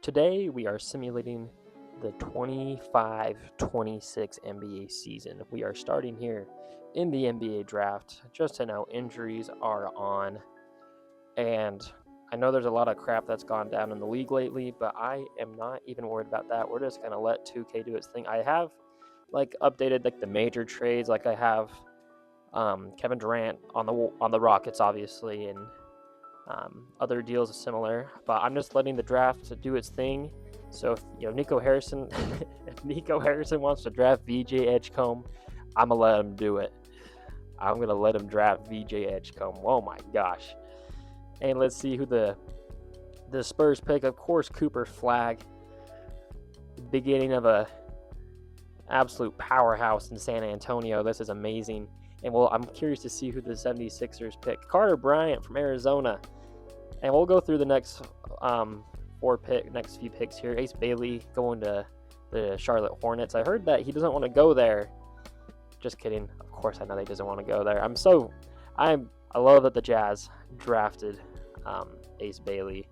Today we are simulating the 25-26 NBA season. We are starting here in the NBA draft. Just to know, injuries are on, and I know there's a lot of crap that's gone down in the league lately, but I am not even worried about that. We're just gonna let 2K do its thing. I have updated the major trades, I have Kevin Durant on the Rockets, obviously, and other deals are similar, but I'm just letting the draft do its thing. So if Nico Harrison, if Nico Harrison wants to draft VJ Edgecombe, I'm gonna let him do it. I'm gonna let him draft VJ Edgecombe. Oh my gosh! And let's see who the Spurs pick. Of course, Cooper Flag. Beginning of a absolute powerhouse in San Antonio. This is amazing. And I'm curious to see who the 76ers pick. Carter Bryant from Arizona. And we'll go through the next next few picks here. Ace Bailey going to the Charlotte Hornets. I heard that he doesn't want to go there. Just kidding. Of course I know he doesn't want to go there. I love that the Jazz drafted Ace Bailey,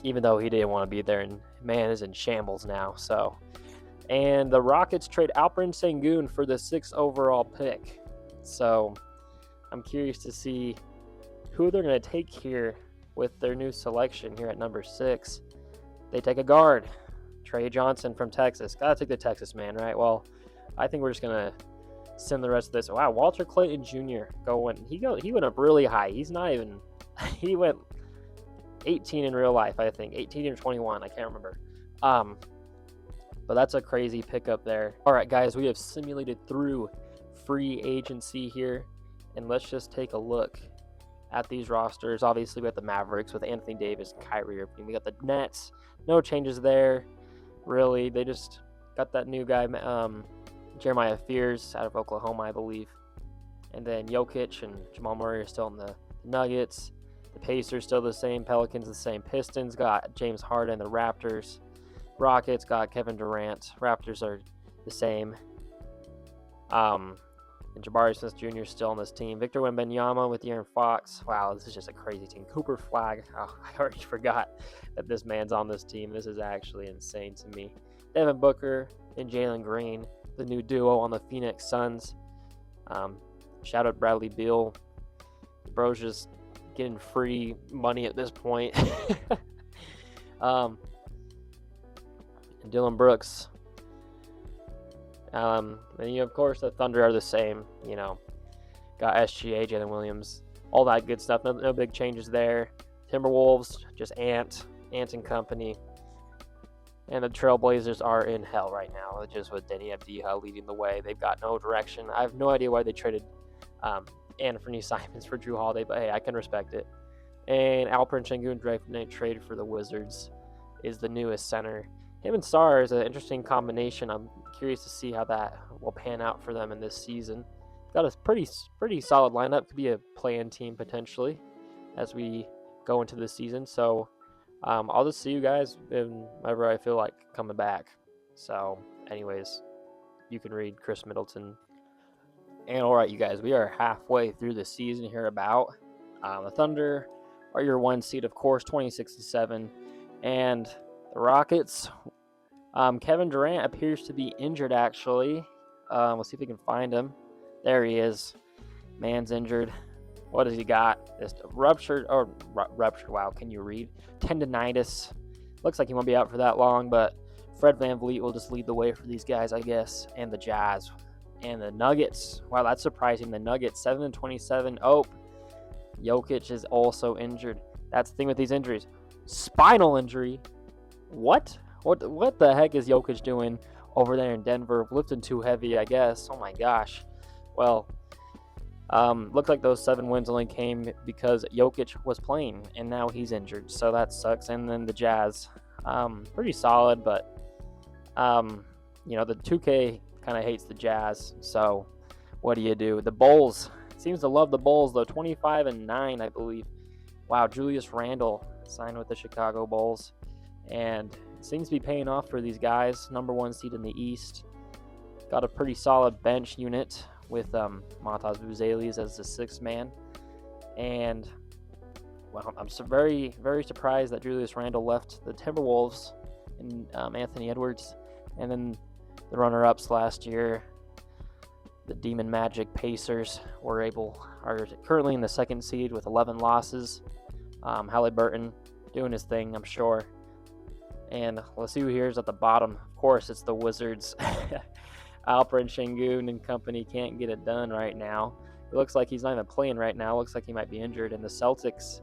even though he didn't want to be there, and man is in shambles now. So, and the Rockets trade Alperen Sengun for the 6th overall pick. So I'm curious to see who they're going to take here with their new selection here at number 6. They take a guard, Trey Johnson from Texas. Gotta take the Texas man, right? Well, I think we're just going to send the rest of this. Wow, Walter Clayton Jr. He went up really high. He's not even, he went 18 in real life, I think. 18 or 21, I can't remember. But that's a crazy pickup there. All right, guys, we have simulated through free agency here, and let's just take a look at these rosters. Obviously, we got the Mavericks with Anthony Davis and Kyrie Irving. We got the Nets. No changes there, really. They just got that new guy, Jeremiah Fears, out of Oklahoma, I believe. And then Jokic and Jamal Murray are still in the Nuggets. The Pacers still the same. Pelicans the same. Pistons got James Harden. The Raptors. Rockets got Kevin Durant. Raptors are the same. And Jabari Smith Jr. is still on this team. Victor Wembanyama with De'Aaron Fox. Wow, this is just a crazy team. Cooper Flag. Oh, I already forgot that this man's on this team. This is actually insane to me. Devin Booker and Jalen Green, the new duo on the Phoenix Suns. Shout out Bradley Beal. Bro's just getting free money at this point. And Dylan Brooks. And of course, the Thunder are the same. Got SGA, Jalen Williams, all that good stuff. No big changes there. Timberwolves, just Ant and company. And the Trailblazers are in hell right now, just with Denny Avdija leading the way. They've got no direction. I have no idea why they traded Anthony Simons for Drew Holiday, but hey, I can respect it. And Alperen Sengun draft night trade for the Wizards is the newest center. Him and Sarr is an interesting combination. I'm curious to see how that will pan out for them in this season. Got a pretty solid lineup. Could be a play-in team potentially as we go into the season. So I'll just see you guys whenever I feel like coming back. So anyways, you can read Chris Middleton. And all right, you guys, we are halfway through the season here about. The Thunder are your 1 seed, of course, 26-7. And the Rockets, Kevin Durant appears to be injured, actually. We'll see if we can find him. There he is. Man's injured. What has he got? Just ruptured, wow, can you read? Tendinitis. Looks like he won't be out for that long, but Fred VanVleet will just lead the way for these guys, I guess. And the Jazz. And the Nuggets. Wow, that's surprising. The Nuggets, 7-27. Oh, Jokic is also injured. That's the thing with these injuries. Spinal injury. What the heck is Jokic doing over there in Denver? Lifting too heavy, I guess. Oh my gosh. Well, looked like those 7 wins only came because Jokic was playing, and now he's injured, so that sucks. And then the Jazz, pretty solid, but the 2K kind of hates the Jazz. So what do you do? The Bulls seems to love the Bulls though. 25-9, I believe. Wow, Julius Randle signed with the Chicago Bulls, and it seems to be paying off for these guys. Number 1 seed in the East. Got a pretty solid bench unit with Matas Buzelis as the 6th man. And Well, I'm very, very surprised that Julius Randle left the Timberwolves and Anthony Edwards. And then the runner-ups last year, the Demon Magic Pacers, are currently in the second seed with 11 losses. Halliburton doing his thing, I'm sure. And let's see who here's at the bottom. Of course, it's the Wizards. Alperen Şengün and company can't get it done right now. It looks like he's not even playing right now. It looks like he might be injured. And the Celtics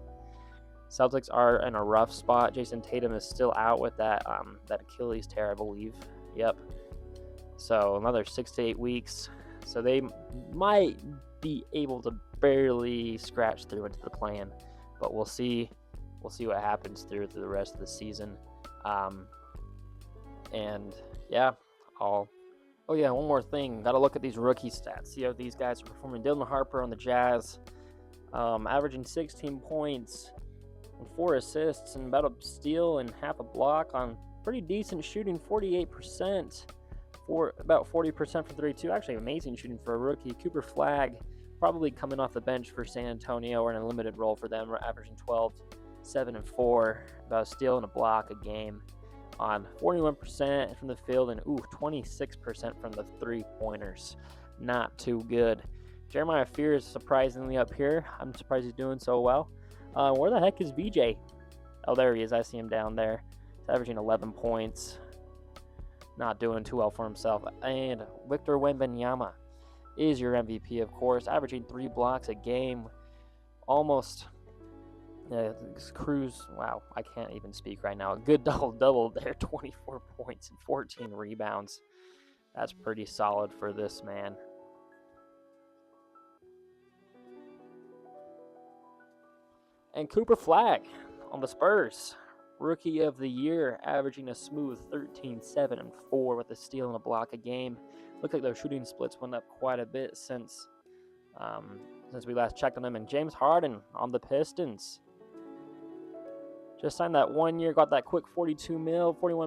are in a rough spot. Jason Tatum is still out with that Achilles tear, I believe. Yep. So another 6 to 8 weeks. So they might be able to barely scratch through into the plan, but we'll see. We'll see what happens through the rest of the season. And yeah, one more thing. Got to look at these rookie stats. See how these guys are performing. Dylan Harper on the Jazz, averaging 16 points and 4 assists and about a steal and half a block on pretty decent shooting, 48%. For about 40% from 3-2. Actually, amazing shooting for a rookie. Cooper Flagg, probably coming off the bench for San Antonio or in a limited role for them, averaging 12, 7, and 4, about a steal and a block a game on 41% from the field and 26% from the three-pointers. Not too good. Jeremiah Fear is surprisingly up here. I'm surprised he's doing so well. Where the heck is VJ? Oh, there he is. I see him down there. He's averaging 11 points. Not doing too well for himself. And Victor Wembanyama is your MVP, of course, averaging 3 blocks a game. Almost cruise. Wow, I can't even speak right now. A good double-double there, 24 points and 14 rebounds. That's pretty solid for this man. And Cooper Flagg on the Spurs. Rookie of the Year, averaging a smooth 13, 7, and 4 with a steal and a block a game. Looked like their shooting splits went up quite a bit since we last checked on them. And James Harden on the Pistons. Just signed that 1 year, got that quick 41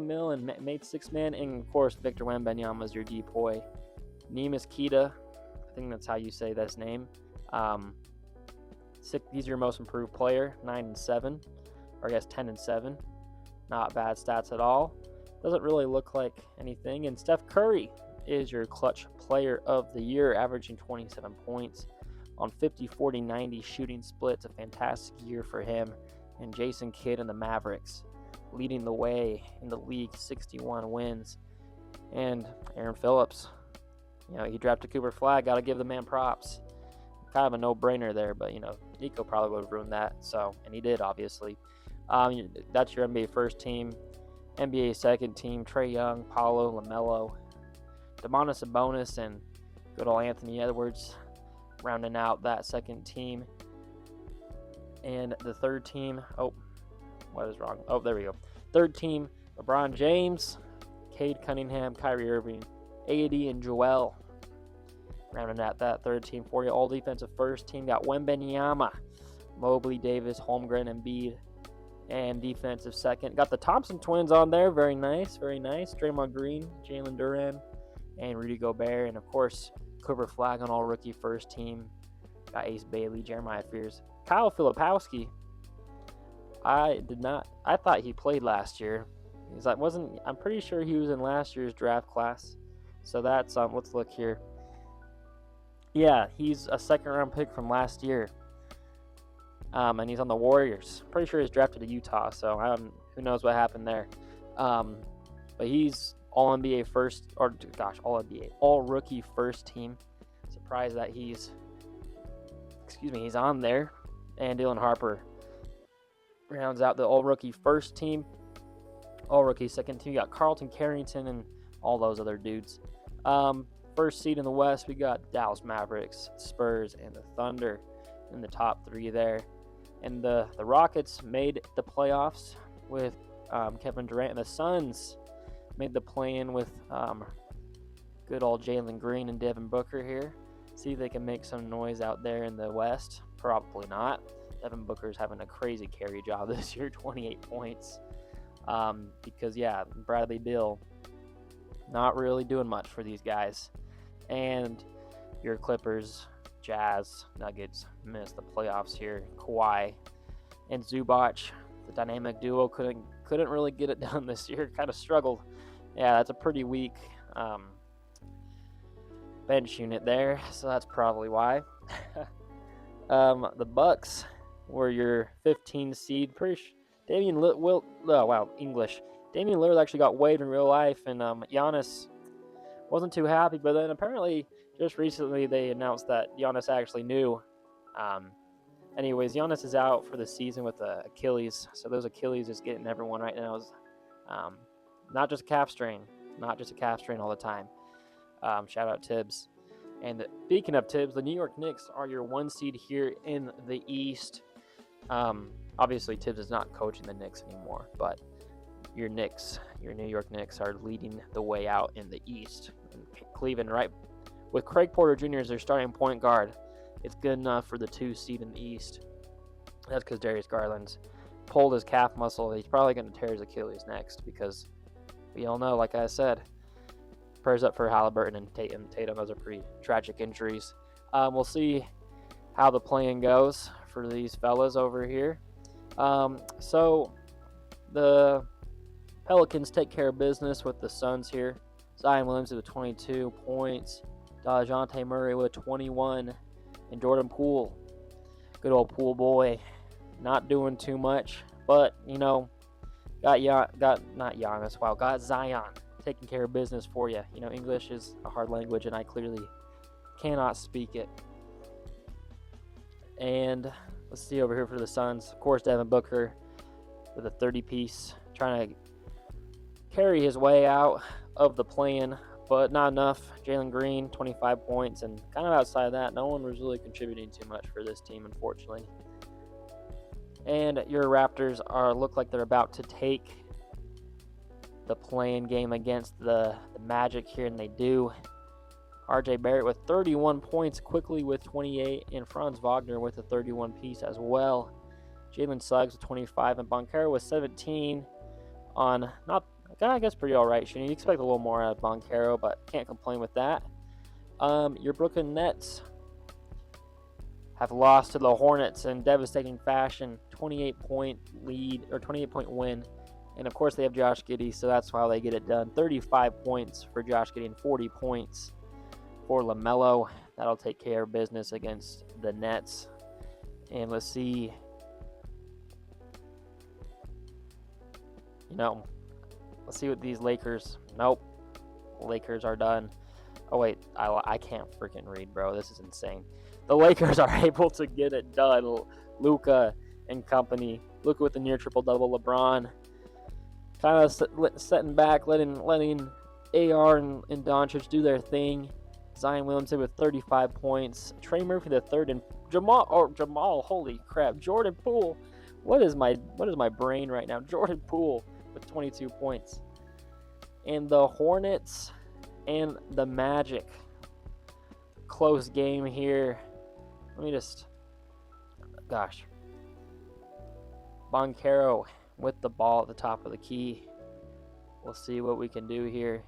mil, and made 6 man. And of course, Victor Wembanyama is your depoy. Neemias Queta, I think that's how you say this name. He's your most improved player, 9 and 7. Or I guess 10 and 7. Not bad stats at all. Doesn't really look like anything. And Steph Curry is your clutch player of the year, averaging 27 points on 50, 40, 90 shooting splits. A fantastic year for him. And Jason Kidd and the Mavericks leading the way in the league, 61 wins. And Aaron Phillips, he drafted Cooper Flagg. Got to give the man props. Kind of a no-brainer there, but Nico probably would have ruined that. And he did, obviously. That's your NBA first team. NBA second team, Trae Young, Paolo, LaMelo, Domantas Sabonis, and good old Anthony Edwards rounding out that second team. And the third team, what is wrong? Oh, there we go. Third team, LeBron James, Cade Cunningham, Kyrie Irving, AD, and Joel. Rounding out that third team for you. All defensive first team got Wembanyama, Mobley, Davis, Holmgren, and Embiid. And defensive second, got the Thompson twins on there. Very nice, very nice. Draymond Green, Jalen Duren, and Rudy Gobert. And, of course, Cooper Flagg on all rookie first team. Got Ace Bailey, Jeremiah Fears. Kyle Filipowski. I thought he played last year. I'm pretty sure he was in last year's draft class. So that's, let's look here. Yeah, he's a second-round pick from last year. And he's on the Warriors. Pretty sure he's drafted to Utah, so who knows what happened there. But he's all-NBA first, all-NBA, all-rookie first team. Surprised that he's on there. And Dylan Harper rounds out the all-rookie first team. All-rookie second team. You got Carlton Carrington and all those other dudes. First seed in the West, we got Dallas Mavericks, Spurs, and the Thunder in the top 3 there. And the Rockets made the playoffs with Kevin Durant, and the Suns made the play-in with good old Jalen Green and Devin Booker here. See if they can make some noise out there in the West. Probably not. Devin Booker's having a crazy carry job this year, 28 points. Because, Bradley Beal not really doing much for these guys. And your Clippers, Jazz, Nuggets missed the playoffs here. Kawhi and Zubac, the dynamic duo, couldn't really get it done this year. Kind of struggled. Yeah, that's a pretty weak bench unit there, so that's probably why. The Bucks were your 15 seed. Damian Lillard actually got waived in real life, and Giannis wasn't too happy. But then apparently, just recently, they announced that Giannis actually knew. Anyways, Giannis is out for the season with the Achilles, so those Achilles is getting everyone right now. Not just a calf strain all the time. Shout out Tibbs. And speaking of Tibbs, the New York Knicks are your 1 seed here in the East. Obviously, Tibbs is not coaching the Knicks anymore, but your New York Knicks, are leading the way out in the East. And Cleveland, right, with Craig Porter Jr. as their starting point guard, it's good enough for the 2 seed in the East. That's because Darius Garland's pulled his calf muscle. He's probably going to tear his Achilles next because we all know, like I said, prayers up for Halliburton and Tatum. Those are pretty tragic injuries. We'll see how the play-in goes for these fellas over here. So the Pelicans take care of business with the Suns here. Zion Williamson with 22 points. DeJounte Murray with 21. And Jordan Poole, good old Poole boy, not doing too much, but got Zion taking care of business for you. English is a hard language, and I clearly cannot speak it. And let's see over here for the Suns. Of course, Devin Booker with a 30-piece, trying to carry his way out of the play-in, but not enough. Jalen Green, 25 points, and kind of outside of that, no one was really contributing too much for this team, unfortunately. And your Raptors look like they're about to take the play-in game against the Magic here, and they do. RJ Barrett with 31 points, quickly with 28, and Franz Wagner with a 31-piece as well. Jalen Suggs with 25, and Banchero with 17 on I guess pretty all right shooting. You expect a little more out of Banchero, but can't complain with that. Your Brooklyn Nets have lost to the Hornets in devastating fashion. 28-point lead, or 28-point win. And of course they have Josh Giddey, so that's how they get it done. 35 points for Josh Giddey and 40 points for LaMelo. That'll take care of business against the Nets. And let's see. Let's see what these Lakers. Nope. Lakers are done. Oh, wait. I can't freaking read, bro. This is insane. The Lakers are able to get it done. Luka and company. Luka with the near triple-double. LeBron kind of setting back, letting AR and Doncic do their thing. Zion Williamson with 35 points. Trey Murphy the third, and Jamal, holy crap. Jordan Poole. What is my brain right now? Jordan Poole with 22 points. And the Hornets and the Magic. Close game here. Banchero with the ball at the top of the key. We'll see what we can do here.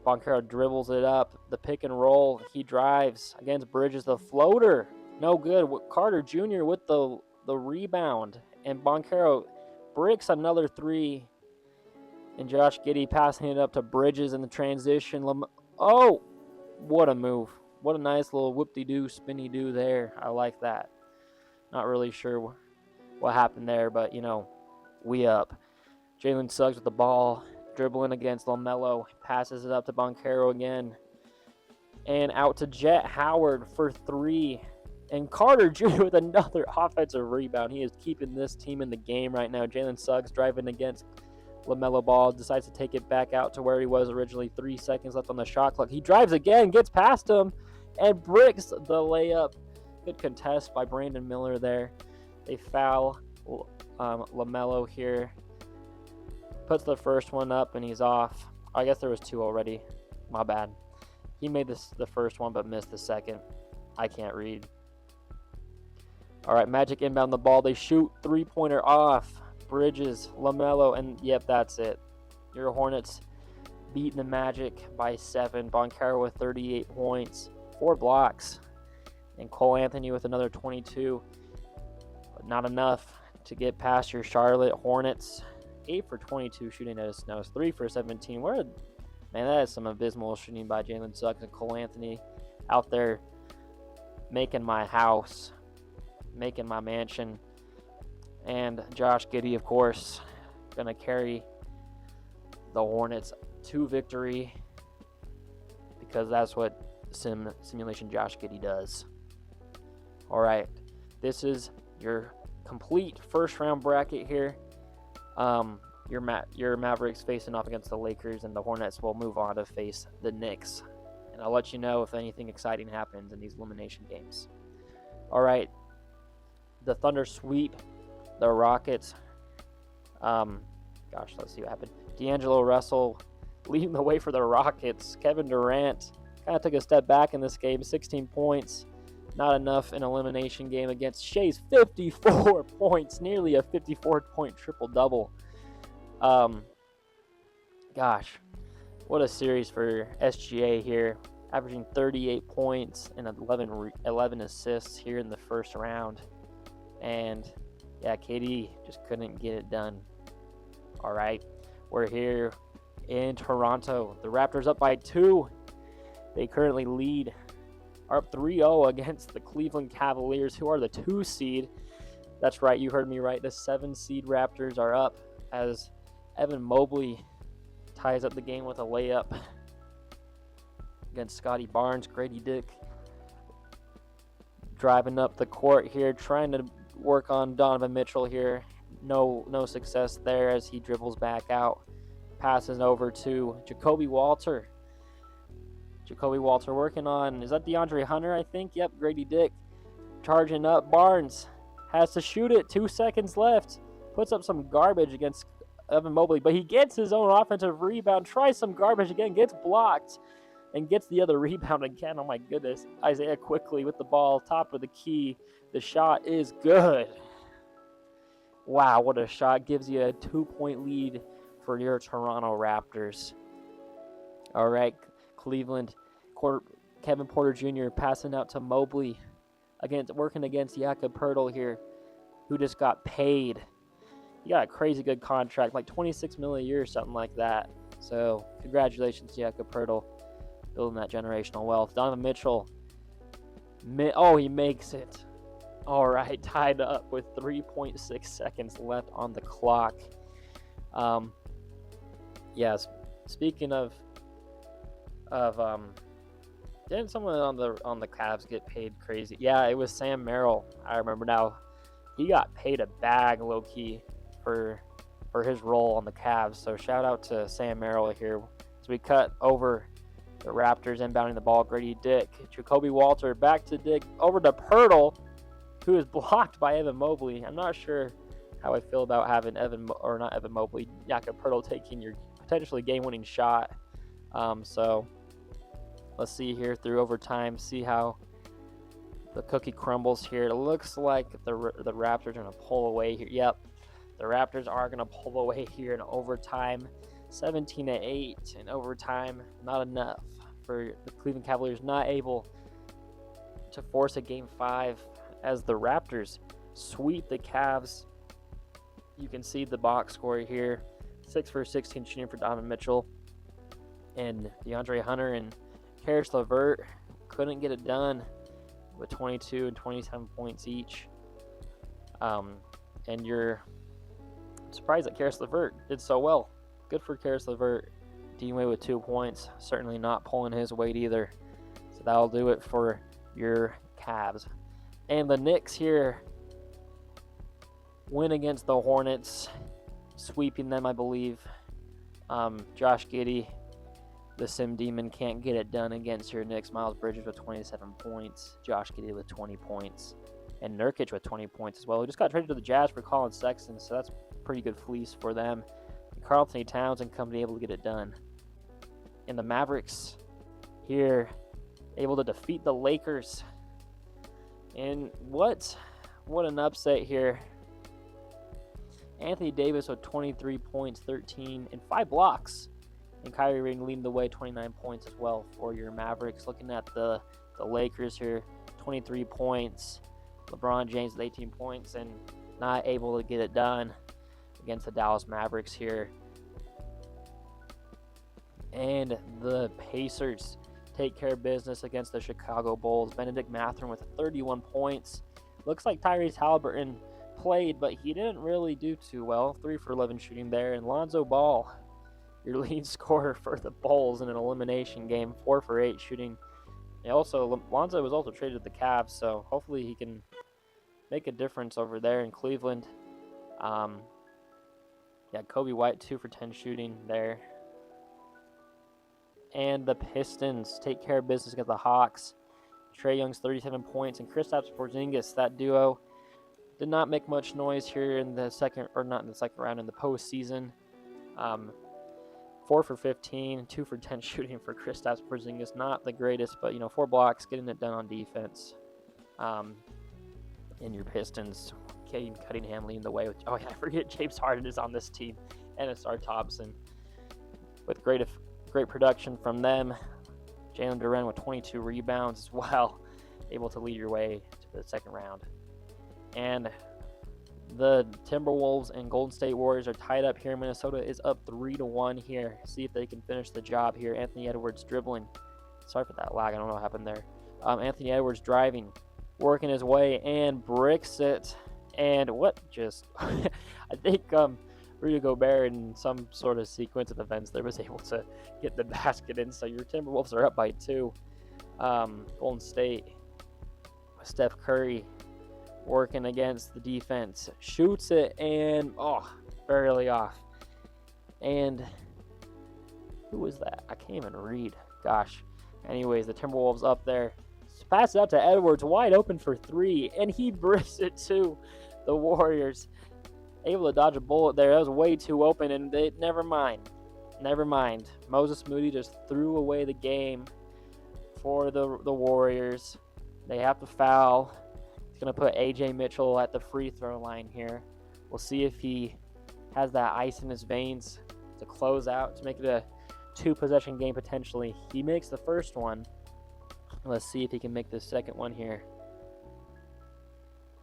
Banchero dribbles it up. The pick and roll. He drives against Bridges. The floater. No good. Carter Jr. with the rebound. And Banchero bricks another three. And Josh Giddey passing it up to Bridges in the transition. Oh, what a move. What a nice little whoop-de-doo, spinny-doo there. I like that. Not really sure what happened there, but, we up. Jalen Suggs with the ball, dribbling against LaMelo. Passes it up to Banchero again. And out to Jet Howard for three. And Carter Jr. with another offensive rebound. He is keeping this team in the game right now. Jalen Suggs driving against LaMelo Ball, decides to take it back out to where he was originally. 3 seconds left on the shot clock. He drives again, gets past him, and bricks the layup. Good contest by Brandon Miller there. They foul LaMelo here. Puts the first one up, and he's off. I guess there was two already. My bad. He made the first one, but missed the second. I can't read. All right, Magic inbound the ball. They shoot three-pointer off. Bridges, LaMelo, and yep, that's it. Your Hornets beating the Magic by 7. Banchero with 38 points, 4 blocks. And Cole Anthony with another 22. But not enough to get past your Charlotte Hornets. 8 for 22 shooting at a snow. 3 for 17. Man, that is some abysmal shooting by Jalen Suggs and Cole Anthony out there making my house, making my mansion. And Josh Giddey, of course, going to carry the Hornets to victory because that's what simulation Josh Giddey does. All right, this is your complete first round bracket here. Your Mavericks facing off against the Lakers, and the Hornets will move on to face the Knicks. And I'll let you know if anything exciting happens in these elimination games. All right, the Thunder sweep the Rockets. Let's see what happened. D'Angelo Russell leading the way for the Rockets. Kevin Durant kind of took a step back in this game. 16 points. Not enough in elimination game against Shea's 54 points. Nearly a 54-point triple-double. What a series for SGA here. Averaging 38 points and 11 assists here in the first round. And, yeah, KD just couldn't get it done. All right, we're here in Toronto. The Raptors up by 2. They currently are up 3-0 against the Cleveland Cavaliers, who are the 2 seed. That's right, you heard me right. The 7 seed Raptors are up as Evan Mobley ties up the game with a layup against Scotty Barnes. Grady Dick driving up the court here, trying to work on Donovan Mitchell here. No success there as he dribbles back out. Passes over to Jacoby Walter. Jacoby Walter working on, is that DeAndre Hunter, I think? Yep, Grady Dick charging up. Barnes has to shoot it. 2 seconds left. Puts up some garbage against Evan Mobley, but he gets his own offensive rebound. Tries some garbage again, gets blocked, and gets the other rebound again. Oh my goodness. Isaiah quickly with the ball, top of the key. The shot is good. Wow, what a shot. Gives you a 2-point lead for your Toronto Raptors. All right, Cleveland, Kevin Porter Jr. passing out to Mobley, working against Jakob Poeltl here, who just got paid. He got a crazy good contract, like $26 million a year or something like that. So congratulations, Jakob Poeltl, building that generational wealth. Donovan Mitchell, he makes it. All right, tied up with 3.6 seconds left on the clock. Yes, speaking of didn't someone on the Cavs get paid crazy? Yeah, it was Sam Merrill. I remember now. He got paid a bag, low key, for his role on the Cavs. So shout out to Sam Merrill here as we cut over the Raptors inbounding the ball. Grady Dick, Jacoby Walter back to Dick, over to Poeltl, who is blocked by Evan Mobley. I'm not sure how I feel about having Jakob Poeltl taking your potentially game-winning shot. So let's see here through overtime, see how the cookie crumbles here. It looks like the Raptors are going to pull away here. Yep, the Raptors are going to pull away here in overtime. 17-8 in overtime. Not enough for the Cleveland Cavaliers, not able to force a Game 5 as the Raptors sweep the Cavs. You can see the box score here. 6 for 16 shooting for Donovan Mitchell. And DeAndre Hunter and Karis LeVert couldn't get it done with 22 and 27 points each. And you're surprised that Karis LeVert did so well. Good for Karis LeVert. D-Way with 2 points. Certainly not pulling his weight either. So that'll do it for your Cavs. And the Knicks here win against the Hornets, sweeping them, I believe. Josh Giddey, the Sim Demon, can't get it done against your Knicks. Miles Bridges with 27 points. Josh Giddey with 20 points. And Nurkic with 20 points as well. He just got traded to the Jazz for Colin Sexton, so that's a pretty good fleece for them. And Karl Anthony Towns and company able to get it done. And the Mavericks here able to defeat the Lakers. And what an upset here. Anthony Davis with 23 points, 13, and 5 blocks. And Kyrie Irving leading the way, 29 points as well for your Mavericks. Looking at the Lakers here, 23 points. LeBron James with 18 points. And not able to get it done against the Dallas Mavericks here. And the Pacers take care of business against the Chicago Bulls. Benedict Mathurin with 31 points. Looks like Tyrese Halliburton played, but he didn't really do too well. 3 for 11 shooting there. And Lonzo Ball, your lead scorer for the Bulls in an elimination game, 4 for 8 shooting. And also, Lonzo was also traded to the Cavs, so hopefully he can make a difference over there in Cleveland. Kobe White, 2 for 10 shooting there. And the Pistons take care of business against the Hawks. Trae Young's 37 points, and Kristaps Porzingis, that duo, did not make much noise here in the second, or not in the second round, in the postseason. 4 for 15, 2 for 10 shooting for Kristaps Porzingis. Not the greatest, but 4 blocks, getting it done on defense. In your Pistons, Cade Cunningham leading the way. I forget James Harden is on this team, and Star Thompson with great production from them. Jalen Duren with 22 rebounds as well, able to lead your way to the second round. And the Timberwolves and Golden State Warriors are tied up here. Minnesota is up 3-1 here. See if they can finish the job here. Anthony Edwards dribbling. Sorry for that lag. I don't know what happened there. Anthony Edwards driving, working his way, and bricks it. And I think Rudy Gobert, in some sort of sequence of events, there was able to get the basket in. So your Timberwolves are up by 2. Golden State, Steph Curry working against the defense, shoots it, and barely off. And who was that? I can't even read. Gosh. Anyways, the Timberwolves up there. Pass it out to Edwards, wide open for 3, and he bricks it to the Warriors. Able to dodge a bullet there. That was way too open, and never mind. Moses Moody just threw away the game for the Warriors. They have to foul. He's going to put A.J. Mitchell at the free throw line here. We'll see if he has that ice in his veins to close out, to make it a 2-possession game potentially. He makes the first one. Let's see if he can make the second one here.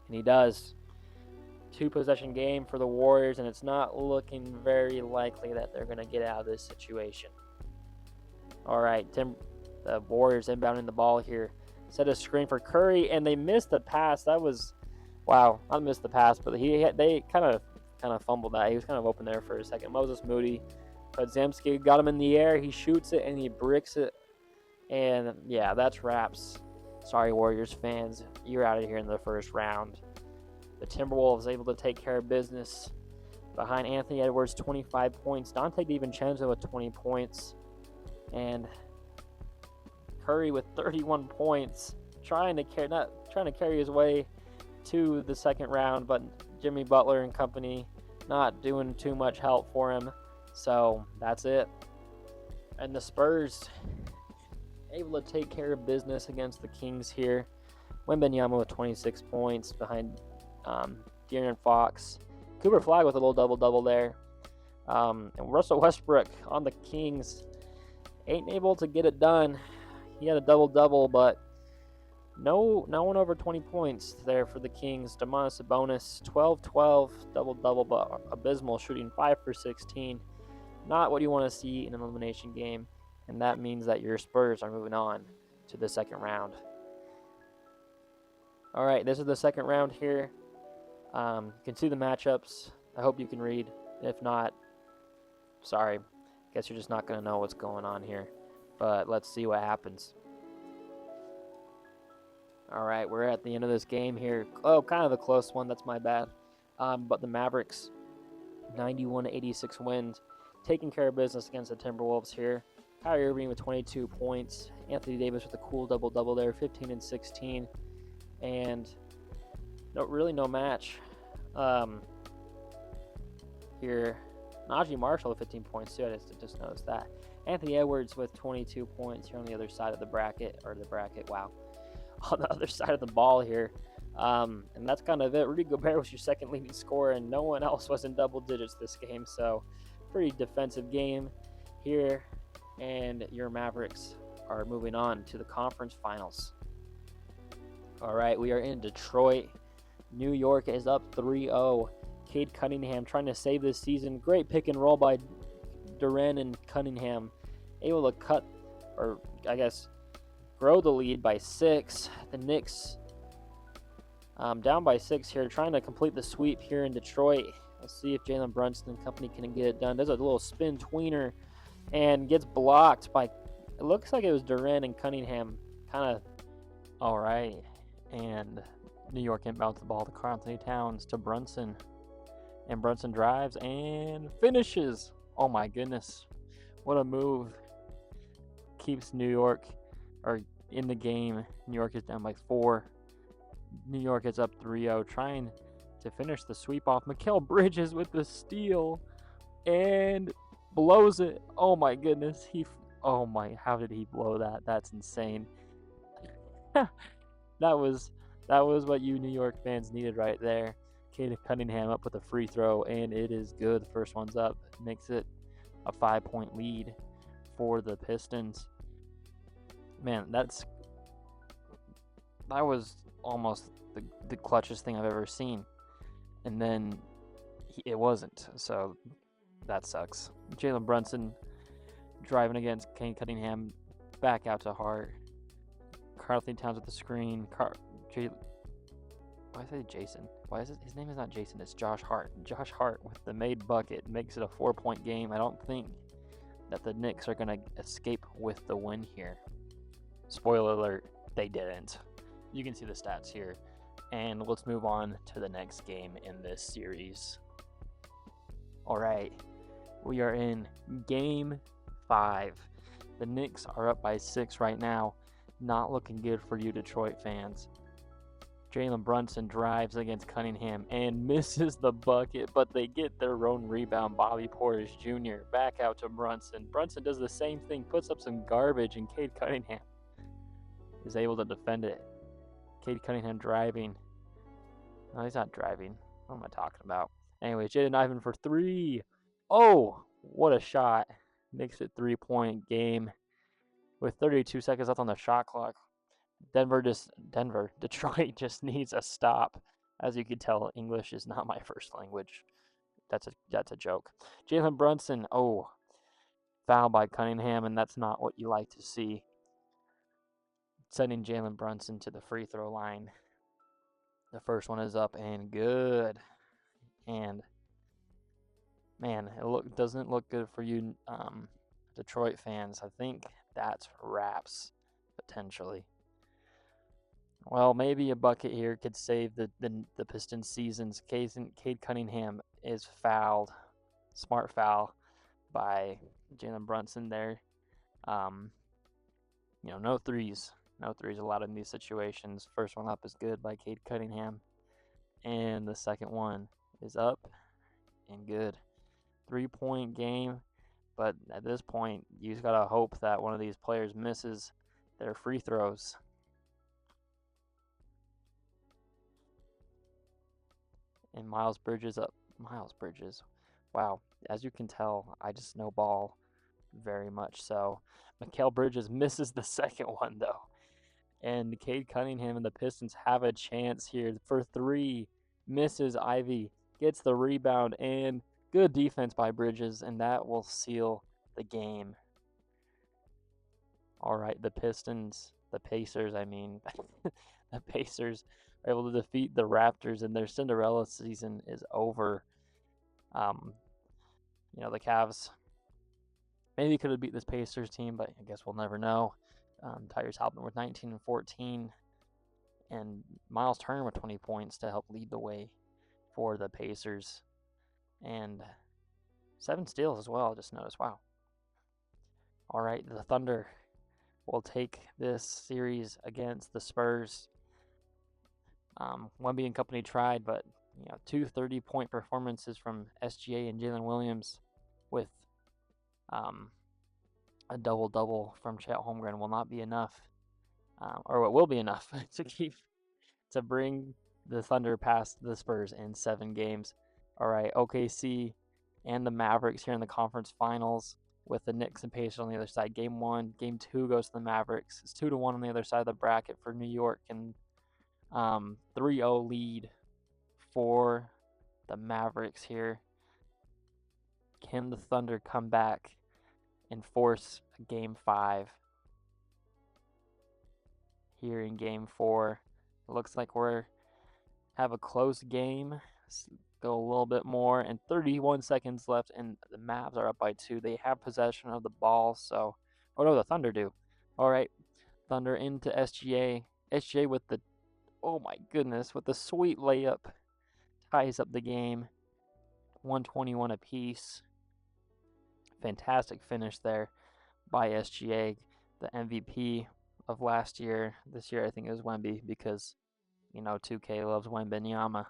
And he does. 2-possession game for the Warriors, and it's not looking very likely that they're going to get out of this situation. All right, the Warriors inbounding the ball here. Set a screen for Curry, and they missed the pass. That was, wow, not missed the pass, but they kind of fumbled that. He was kind of open there for a second. Moses Moody, Podziemski got him in the air. He shoots it, and he bricks it. And, yeah, that's wraps. Sorry, Warriors fans. You're out of here in the first round. The Timberwolves able to take care of business behind Anthony Edwards, 25 points. Dante DiVincenzo with 20 points. And Curry with 31 points. Trying to carry his way to the second round, but Jimmy Butler and company not doing too much help for him. So that's it. And the Spurs able to take care of business against the Kings here. Wembanyama with 26 points behind De'Aaron Fox. Cooper Flag with a little double-double there. And Russell Westbrook on the Kings ain't able to get it done. He had a double-double, but no one over 20 points there for the Kings. Domantas Sabonis, 12-12, double-double, but abysmal, shooting 5 for 16. Not what you want to see in an elimination game, and that means that your Spurs are moving on to the second round. All right, this is the second round here. You can see the matchups. I hope you can read. If not, sorry. Guess you're just not going to know what's going on here. But let's see what happens. All right, we're at the end of this game here. Oh, kind of a close one. That's my bad. But the Mavericks, 91-86 wins, taking care of business against the Timberwolves here. Kyrie Irving with 22 points. Anthony Davis with a cool double-double there, 15 and 16. And no match here. Najee Marshall with 15 points too. I just noticed that. Anthony Edwards with 22 points here on the other side of the bracket, wow, on the other side of the ball here. And that's kind of it. Rudy Gobert was your second leading scorer, and no one else was in double digits this game. So pretty defensive game here. And your Mavericks are moving on to the conference finals. All right, we are in Detroit. New York is up 3-0. Cade Cunningham trying to save this season. Great pick and roll by Duren and Cunningham. Able to cut, or I guess grow the lead by 6. The Knicks down by 6 here, trying to complete the sweep here in Detroit. Let's see if Jalen Brunson and company can get it done. Does a little spin tweener and gets blocked by, it looks like it was Duren and Cunningham. Kind of, all right. And New York inbounds the ball to Karl-Anthony Towns to Brunson. And Brunson drives and finishes. Oh my goodness. What a move. Keeps New York in the game. New York is down by 4. New York is up 3-0, trying to finish the sweep off. Mikal Bridges with the steal and blows it. Oh my goodness. How did he blow that? That's insane. That was what you New York fans needed right there. Cade Cunningham up with a free throw, and it is good. The first one's up. Makes it a 5-point lead for the Pistons. Man, that was almost the clutchest thing I've ever seen. And then it wasn't. So that sucks. Jalen Brunson driving against Cade Cunningham. Back out to Hart. Karl-Anthony Towns with the screen. Why did I say Jason? Why is it his name is not Jason? It's Josh Hart. Josh Hart with the made bucket makes it a 4-point game. I don't think that the Knicks are going to escape with the win here. Spoiler alert, they didn't. You can see the stats here. And let's move on to the next game in this series. All right, we are in Game 5. The Knicks are up by 6 right now. Not looking good for you Detroit fans. Jalen Brunson drives against Cunningham and misses the bucket, but they get their own rebound. Bobby Portis Jr. back out to Brunson. Brunson does the same thing, puts up some garbage, and Cade Cunningham is able to defend it. Cade Cunningham driving. No, he's not driving. What am I talking about? Anyways, Jaden Ivan for 3. Oh, what a shot. Makes it 3-point game with 32 seconds left on the shot clock. Detroit just needs a stop. As you can tell, English is not my first language. That's a joke. Jalen Brunson, foul by Cunningham, and that's not what you like to see. Sending Jalen Brunson to the free throw line. The first one is up and good. And man, doesn't look good for you Detroit fans. I think that's wraps potentially. Well, maybe a bucket here could save the Pistons' seasons. Cade Cunningham is fouled. Smart foul by Jalen Brunson there. No threes. No threes allowed in these situations. First one up is good by Cade Cunningham. And the second one is up and good. 3-point game. But at this point, you just got to hope that one of these players misses their free throws. And Miles Bridges up. Miles Bridges. Wow. As you can tell, I just know ball very much so. Mikal Bridges misses the second one, though. And Cade Cunningham and the Pistons have a chance here for 3. Misses Ivy. Gets the rebound. And good defense by Bridges. And that will seal the game. All right, the Pacers, the Pacers are able to defeat the Raptors, and their Cinderella season is over. The Cavs maybe could have beat this Pacers team, but I guess we'll never know. Tyrese Halliburton with 19 and 14, and Miles Turner with 20 points to help lead the way for the Pacers, and 7 steals as well. Just noticed, wow. All right, the Thunder will take this series against the Spurs. Wemby and company tried, but 2 30-point performances from SGA and Jalen Williams with a double-double from Chet Holmgren will not be enough, or what will be enough to bring the Thunder past the Spurs in 7 games. All right, OKC and the Mavericks here in the conference finals with the Knicks and Pacers on the other side. Game 1, Game 2 goes to the Mavericks. It's 2-1 on the other side of the bracket for New York, and 3-0 lead for the Mavericks here. Can the Thunder come back and force a Game 5 here in Game 4? It looks like we're have a close game. Go a little bit more, and 31 seconds left, and the Mavs are up by 2. They have possession of the ball, so... Oh, no, the Thunder do. All right, Thunder into SGA. SGA with the... Oh, my goodness, with the sweet layup. Ties up the game. 121 apiece. Fantastic finish there by SGA, the MVP of last year. This year, I think it was Wemby because, 2K loves Wembanyama.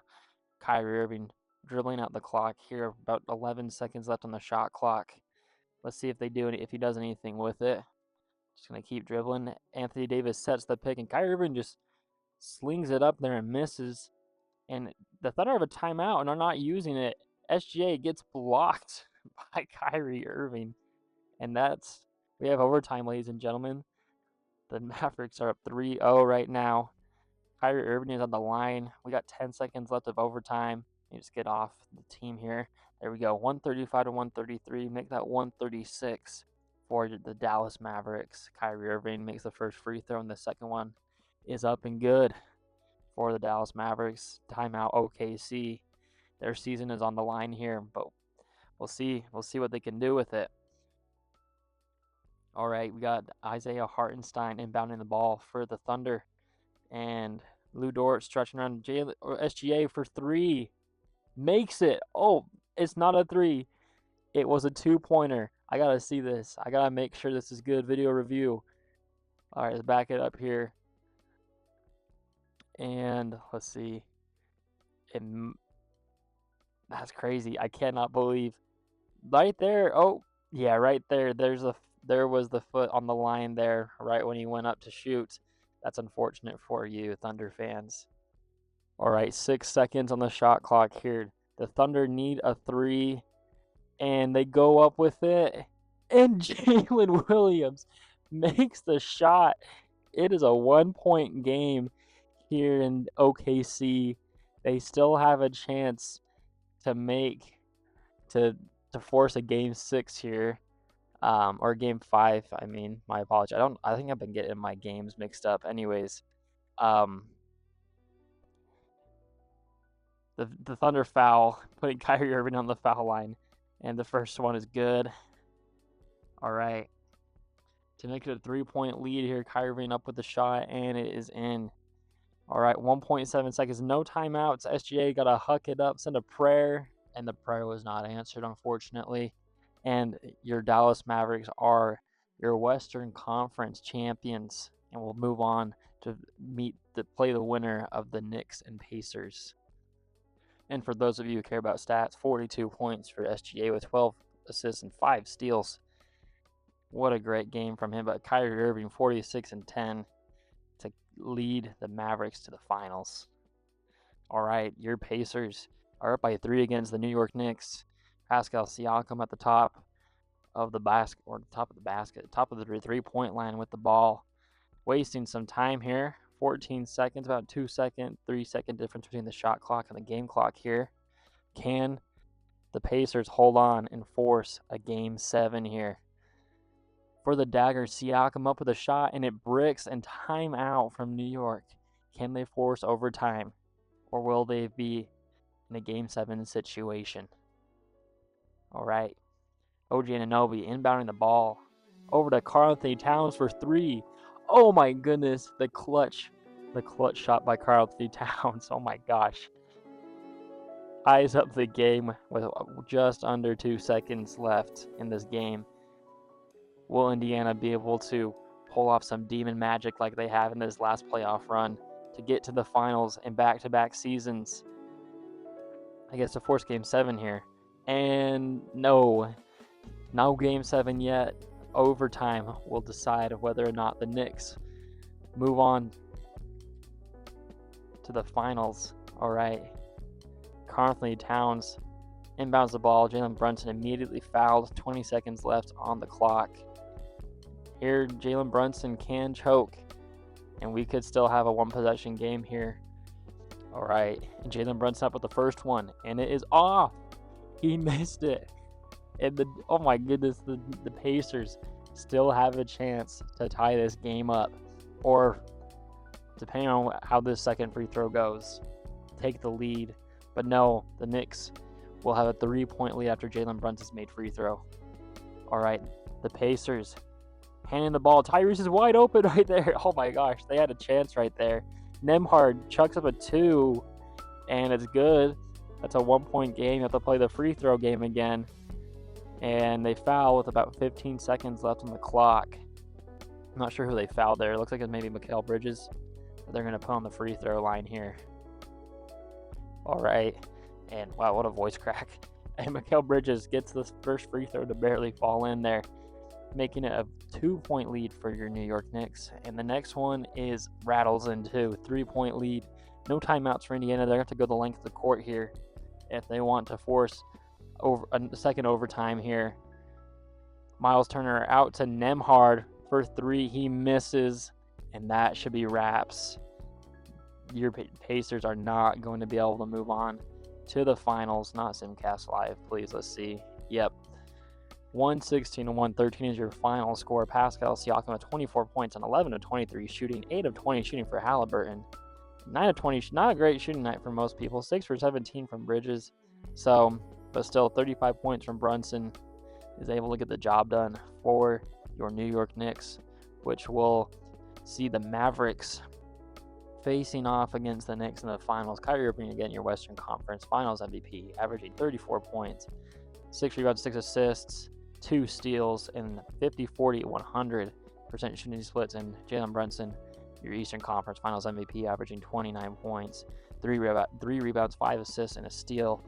Kyrie Irving dribbling out the clock here. About 11 seconds left on the shot clock. Let's see if if he does anything with it. Just going to keep dribbling. Anthony Davis sets the pick, and Kyrie Irving just slings it up there and misses. And the Thunder have a timeout and are not using it. SGA gets blocked by Kyrie Irving. And we have overtime, ladies and gentlemen. The Mavericks are up 3-0 right now. Kyrie Irving is on the line. We got 10 seconds left of overtime. You just get off the team here. There we go. 135 to 133. Make that 136 for the Dallas Mavericks. Kyrie Irving makes the first free throw, and the second one is up and good for the Dallas Mavericks. Timeout OKC. Their season is on the line here, but we'll see. We'll see what they can do with it. All right, we got Isaiah Hartenstein inbounding the ball for the Thunder. And Lou Dort stretching around SGA for 3. Makes it. Oh, it's not a 3. It was a 2-pointer. I got to see this. I got to make sure this is good video review. All right, let's back it up here. And let's see. That's crazy. I cannot believe. Right there. Oh, yeah, right there. There was the foot on the line there right when he went up to shoot. That's unfortunate for you, Thunder fans. All right, 6 seconds on the shot clock here. The Thunder need a 3, and they go up with it. And Jalen Williams makes the shot. It is a 1-point game here in OKC. They still have a chance to force a Game 6 here. Or Game 5, I mean, my apologies. I think I've been getting my games mixed up. Anyways, the Thunder foul, putting Kyrie Irving on the foul line, and the first one is good. All right, to make it a 3-point lead here, Kyrie Irving up with the shot, and it is in. All right, 1.7 seconds, no timeouts. SGA got to huck it up, send a prayer, and the prayer was not answered, unfortunately. And your Dallas Mavericks are your Western Conference champions, and will move on to play the winner of the Knicks and Pacers. And for those of you who care about stats, 42 points for SGA with 12 assists and 5 steals. What a great game from him. But Kyrie Irving, 46 and 10 to lead the Mavericks to the finals. All right, your Pacers are up by 3 against the New York Knicks. Pascal Siakam at the top of the basket, top of the three-point line with the ball. Wasting some time here. 14 seconds, about 3 second difference between the shot clock and the game clock here. Can the Pacers hold on and force a Game 7 here? For the Daggers, Siakam up with a shot, and it bricks, and timeout from New York. Can they force overtime, or will they be in a Game 7 situation? All right. OG Anunoby inbounding the ball over to Karl-Anthony Towns for 3. Oh my goodness, the clutch shot by Karl-Anthony Towns. Oh my gosh. Ties up the game with just under 2 seconds left in this game. Will Indiana be able to pull off some demon magic like they have in this last playoff run to get to the finals in back-to-back seasons? I guess to force Game 7 here. And no Game 7 yet. Overtime will decide whether or not the Knicks move on to the finals. All right. Karl-Anthony Towns inbounds the ball. Jalen Brunson immediately fouled. 20 seconds left on the clock. Here, Jalen Brunson can choke, and we could still have a one-possession game here. All right, and Jalen Brunson up with the first one, and it is off. He missed it. And oh my goodness, the Pacers still have a chance to tie this game up, or depending on how this second free throw goes, take the lead. But no, the Knicks will have a 3-point lead after Jalen Brunson's made free throw. All right, the Pacers handing the ball. Tyrese is wide open right there. Oh my gosh, they had a chance right there. Nembhard chucks up a 2, and it's good. That's a 1-point game. You have to play the free throw game again. And they foul with about 15 seconds left on the clock. I'm not sure who they fouled there. It looks like it's maybe Mikal Bridges. But they're going to put on the free throw line here. All right. And wow, what a voice crack. And Mikal Bridges gets this first free throw to barely fall in there, making it a 2-point lead for your New York Knicks. And the next one is rattles in 2. 3-point lead. No timeouts for Indiana. They're going to have to go the length of the court here if they want to force over a second overtime here. Miles Turner out to Nembhard for 3. He misses, and that should be wraps. Your Pacers are not going to be able to move on to the finals. Not Simcast Live, please. Let's see. Yep. 116-113 is your final score. Pascal Siakam with 24 points on 11 of 23 shooting, 8 of 20 shooting for Halliburton. 9 of 20, not a great shooting night for most people. 6 for 17 from Bridges. So, but still 35 points from Brunson is able to get the job done for your New York Knicks, which will see the Mavericks facing off against the Knicks in the finals. Kyrie Irving again, your Western Conference Finals MVP, averaging 34 points, 6 rebounds, 6 assists, 2 steals, and 50, 40, 100% shooting splits. And Jalen Brunson, your Eastern Conference Finals MVP, averaging 29 points, 3 rebounds, 5 assists, and a steal,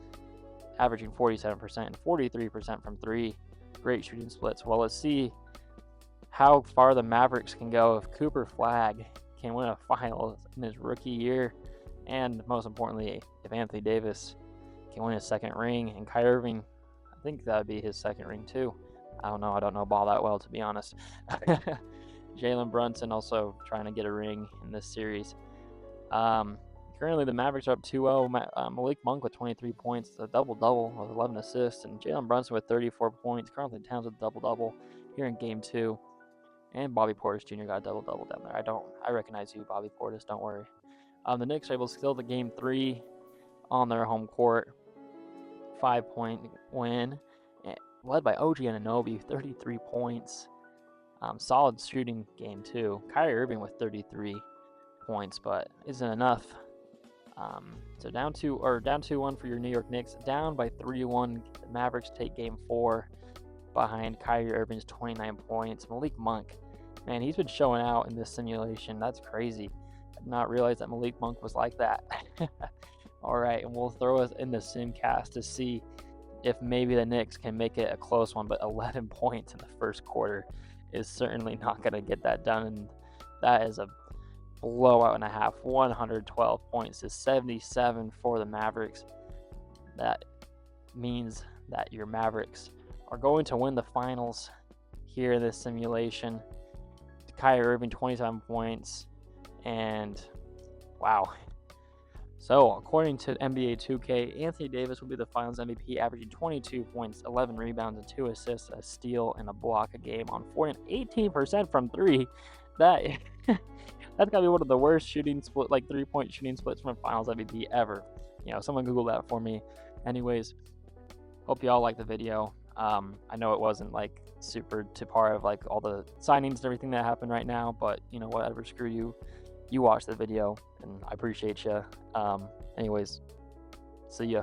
averaging 47% and 43% from 3. Great shooting splits. Well, let's see how far the Mavericks can go if Cooper Flagg can win a finals in his rookie year, and most importantly, if Anthony Davis can win his second ring, and Kyrie Irving, I think that would be his second ring too. I don't know ball that well, to be honest. Jalen Brunson also trying to get a ring in this series. Currently, the Mavericks are up 2-0. Malik Monk with 23 points, a double-double with 11 assists, and Jalen Brunson with 34 points. Carlton Towns with a double-double here in Game 2. And Bobby Portis Jr. got a double-double down there. I recognize you, Bobby Portis, don't worry. The Knicks are able to steal the Game 3 on their home court. 5-point win, led by OG Anunoby, 33 points. Solid shooting game, too. Kyrie Irving with 33 points, but isn't enough. So down 2-1 for your New York Knicks. Down by 3-1. The Mavericks take Game 4 behind Kyrie Irving's 29 points. Malik Monk, man, he's been showing out in this simulation. That's crazy. I did not realize that Malik Monk was like that. All right, and we'll throw us in the Simcast to see if maybe the Knicks can make it a close one, but 11 points in the first quarter is certainly not going to get that done, and that is a blowout and a half. 112 points to 77 for the Mavericks. That means that your Mavericks are going to win the finals here in this simulation. Kyrie Irving, 27 points, and wow. So, according to NBA 2K, Anthony Davis will be the finals MVP, averaging 22 points, 11 rebounds, and 2 assists, a steal, and a block a game on 18% from 3. That's got to be one of the worst shooting split, like 3-point shooting splits from finals MVP ever. Someone Google that for me. Anyways, hope y'all like the video. I know it wasn't like super to par of like all the signings and everything that happened right now, but whatever, screw you. You watched the video, and I appreciate you. Anyways, see ya.